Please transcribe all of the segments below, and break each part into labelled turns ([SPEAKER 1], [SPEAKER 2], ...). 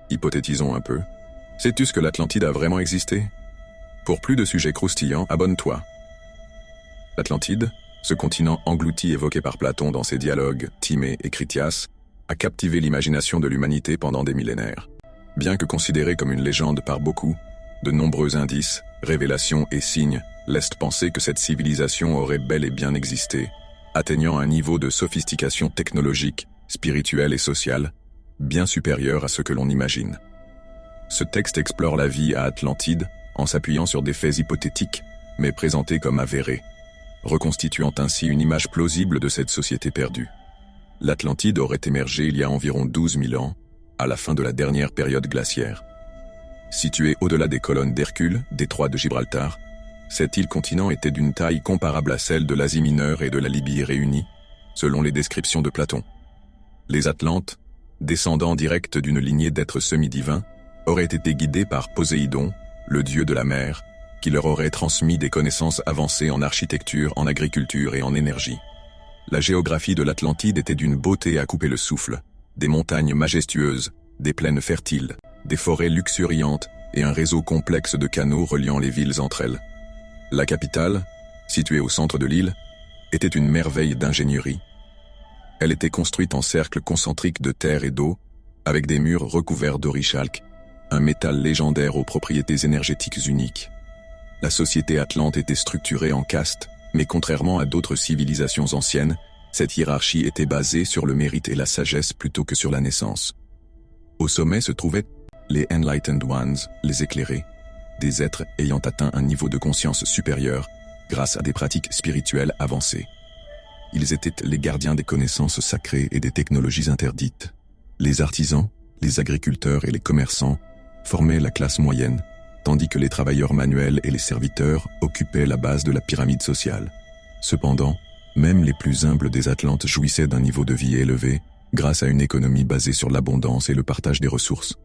[SPEAKER 1] Hypothétisons un peu. Sais-tu ce que l'Atlantide a vraiment existé? Pour plus de sujets croustillants, abonne-toi. L'Atlantide, ce continent englouti évoqué par Platon dans ses dialogues, Timée et Critias, a captivé l'imagination de l'humanité pendant des millénaires. Bien que considéré comme une légende par beaucoup, de nombreux indices, révélations et signes laissent penser que cette civilisation aurait bel et bien existé, atteignant un niveau de sophistication technologique, spirituelle et sociale, bien supérieur à ce que l'on imagine. Ce texte explore la vie à Atlantide en s'appuyant sur des faits hypothétiques, mais présentés comme avérés, reconstituant ainsi une image plausible de cette société perdue. L'Atlantide aurait émergé il y a environ 12 000 ans, à la fin de la dernière période glaciaire. Située au-delà des colonnes d'Hercule, détroit de Gibraltar, cette île-continent était d'une taille comparable à celle de l'Asie mineure et de la Libye réunies, selon les descriptions de Platon. Les Atlantes, descendants directs d'une lignée d'êtres semi-divins, auraient été guidés par Poséidon, le dieu de la mer, qui leur aurait transmis des connaissances avancées en architecture, en agriculture et en énergie. La géographie de l'Atlantide était d'une beauté à couper le souffle, des montagnes majestueuses, des plaines fertiles, des forêts luxuriantes et un réseau complexe de canaux reliant les villes entre elles. La capitale, située au centre de l'île, était une merveille d'ingénierie. Elle était construite en cercles concentriques de terre et d'eau, avec des murs recouverts d'orichalque, un métal légendaire aux propriétés énergétiques uniques. La société atlante était structurée en castes, mais contrairement à d'autres civilisations anciennes, cette hiérarchie était basée sur le mérite et la sagesse plutôt que sur la naissance. Au sommet se trouvaient les Enlightened Ones, les éclairés, des êtres ayant atteint un niveau de conscience supérieur grâce à des pratiques spirituelles avancées. Ils étaient les gardiens des connaissances sacrées et des technologies interdites. Les artisans, les agriculteurs et les commerçants formaient la classe moyenne, tandis que les travailleurs manuels et les serviteurs occupaient la base de la pyramide sociale. Cependant, même les plus humbles des Atlantes jouissaient d'un niveau de vie élevé grâce à une économie basée sur l'abondance et le partage des ressources.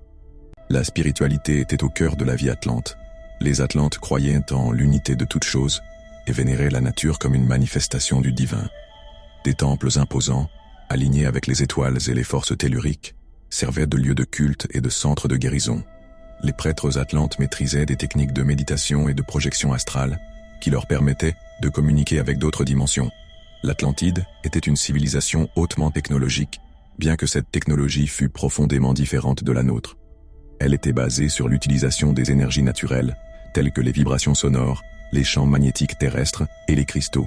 [SPEAKER 1] La spiritualité était au cœur de la vie atlante. Les Atlantes croyaient en l'unité de toutes choses et vénéraient la nature comme une manifestation du divin. Des temples imposants, alignés avec les étoiles et les forces telluriques, servaient de lieux de culte et de centres de guérison. Les prêtres atlantes maîtrisaient des techniques de méditation et de projection astrale qui leur permettaient de communiquer avec d'autres dimensions. L'Atlantide était une civilisation hautement technologique, bien que cette technologie fût profondément différente de la nôtre. Elle était basée sur l'utilisation des énergies naturelles, telles que les vibrations sonores, les champs magnétiques terrestres et les cristaux.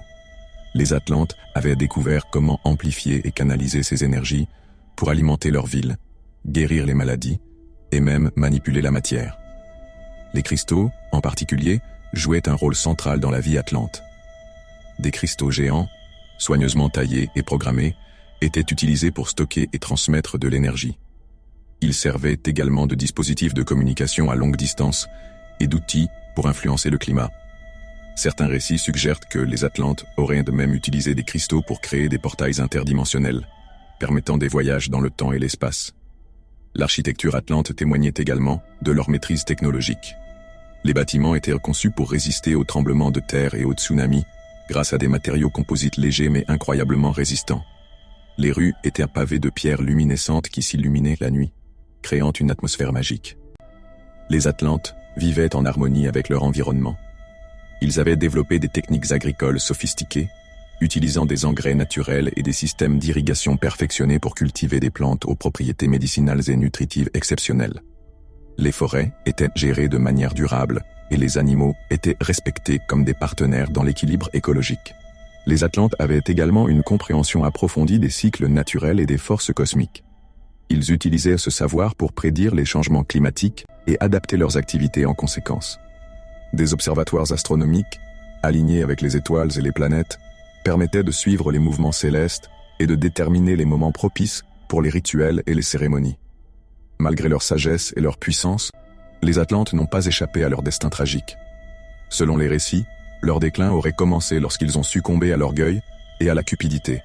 [SPEAKER 1] Les Atlantes avaient découvert comment amplifier et canaliser ces énergies pour alimenter leurs villes, guérir les maladies et même manipuler la matière. Les cristaux, en particulier, jouaient un rôle central dans la vie atlante. Des cristaux géants, soigneusement taillés et programmés, étaient utilisés pour stocker et transmettre de l'énergie. Ils servaient également de dispositifs de communication à longue distance et d'outils pour influencer le climat. Certains récits suggèrent que les Atlantes auraient de même utilisé des cristaux pour créer des portails interdimensionnels, permettant des voyages dans le temps et l'espace. L'architecture atlante témoignait également de leur maîtrise technologique. Les bâtiments étaient conçus pour résister aux tremblements de terre et aux tsunamis, grâce à des matériaux composites légers mais incroyablement résistants. Les rues étaient pavées de pierres luminescentes qui s'illuminaient la nuit, créant une atmosphère magique. Les Atlantes vivaient en harmonie avec leur environnement. Ils avaient développé des techniques agricoles sophistiquées, utilisant des engrais naturels et des systèmes d'irrigation perfectionnés pour cultiver des plantes aux propriétés médicinales et nutritives exceptionnelles. Les forêts étaient gérées de manière durable et les animaux étaient respectés comme des partenaires dans l'équilibre écologique. Les Atlantes avaient également une compréhension approfondie des cycles naturels et des forces cosmiques. Ils utilisaient ce savoir pour prédire les changements climatiques et adapter leurs activités en conséquence. Des observatoires astronomiques, alignés avec les étoiles et les planètes, permettaient de suivre les mouvements célestes et de déterminer les moments propices pour les rituels et les cérémonies. Malgré leur sagesse et leur puissance, les Atlantes n'ont pas échappé à leur destin tragique. Selon les récits, leur déclin aurait commencé lorsqu'ils ont succombé à l'orgueil et à la cupidité.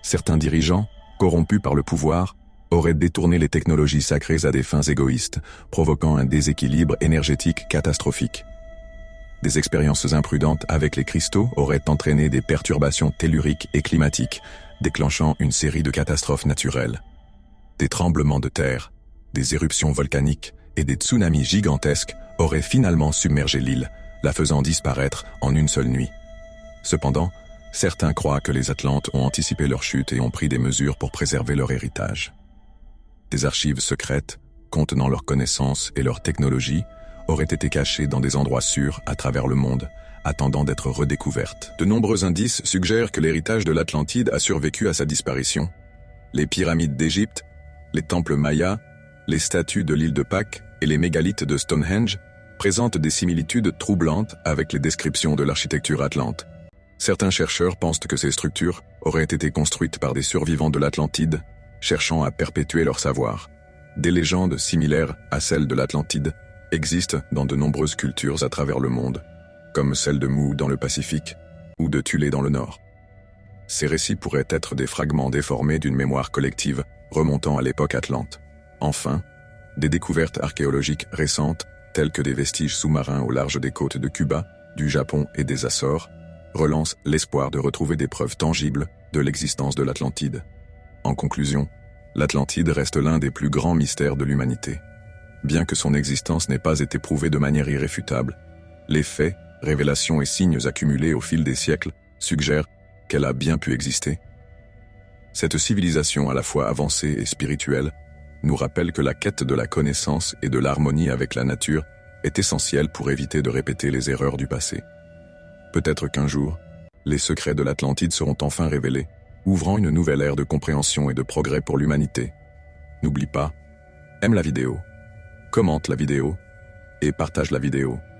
[SPEAKER 1] Certains dirigeants, corrompus par le pouvoir, auraient détourné les technologies sacrées à des fins égoïstes, provoquant un déséquilibre énergétique catastrophique. Des expériences imprudentes avec les cristaux auraient entraîné des perturbations telluriques et climatiques, déclenchant une série de catastrophes naturelles. Des tremblements de terre, des éruptions volcaniques et des tsunamis gigantesques auraient finalement submergé l'île, la faisant disparaître en une seule nuit. Cependant, certains croient que les Atlantes ont anticipé leur chute et ont pris des mesures pour préserver leur héritage. Des archives secrètes, contenant leurs connaissances et leur technologie, auraient été cachées dans des endroits sûrs à travers le monde, attendant d'être redécouvertes. De nombreux indices suggèrent que l'héritage de l'Atlantide a survécu à sa disparition. Les pyramides d'Égypte, les temples mayas, les statues de l'île de Pâques et les mégalithes de Stonehenge présentent des similitudes troublantes avec les descriptions de l'architecture atlante. Certains chercheurs pensent que ces structures auraient été construites par des survivants de l'Atlantide, cherchant à perpétuer leur savoir. Des légendes similaires à celles de l'Atlantide existent dans de nombreuses cultures à travers le monde, comme celle de Mu dans le Pacifique ou de Thulé dans le Nord. Ces récits pourraient être des fragments déformés d'une mémoire collective remontant à l'époque atlante. Enfin, des découvertes archéologiques récentes, telles que des vestiges sous-marins au large des côtes de Cuba, du Japon et des Açores, relancent l'espoir de retrouver des preuves tangibles de l'existence de l'Atlantide. En conclusion, l'Atlantide reste l'un des plus grands mystères de l'humanité. Bien que son existence n'ait pas été prouvée de manière irréfutable, les faits, révélations et signes accumulés au fil des siècles suggèrent qu'elle a bien pu exister. Cette civilisation à la fois avancée et spirituelle nous rappelle que la quête de la connaissance et de l'harmonie avec la nature est essentielle pour éviter de répéter les erreurs du passé. Peut-être qu'un jour, les secrets de l'Atlantide seront enfin révélés, ouvrant une nouvelle ère de compréhension et de progrès pour l'humanité. N'oublie pas, aime la vidéo, commente la vidéo et partage la vidéo.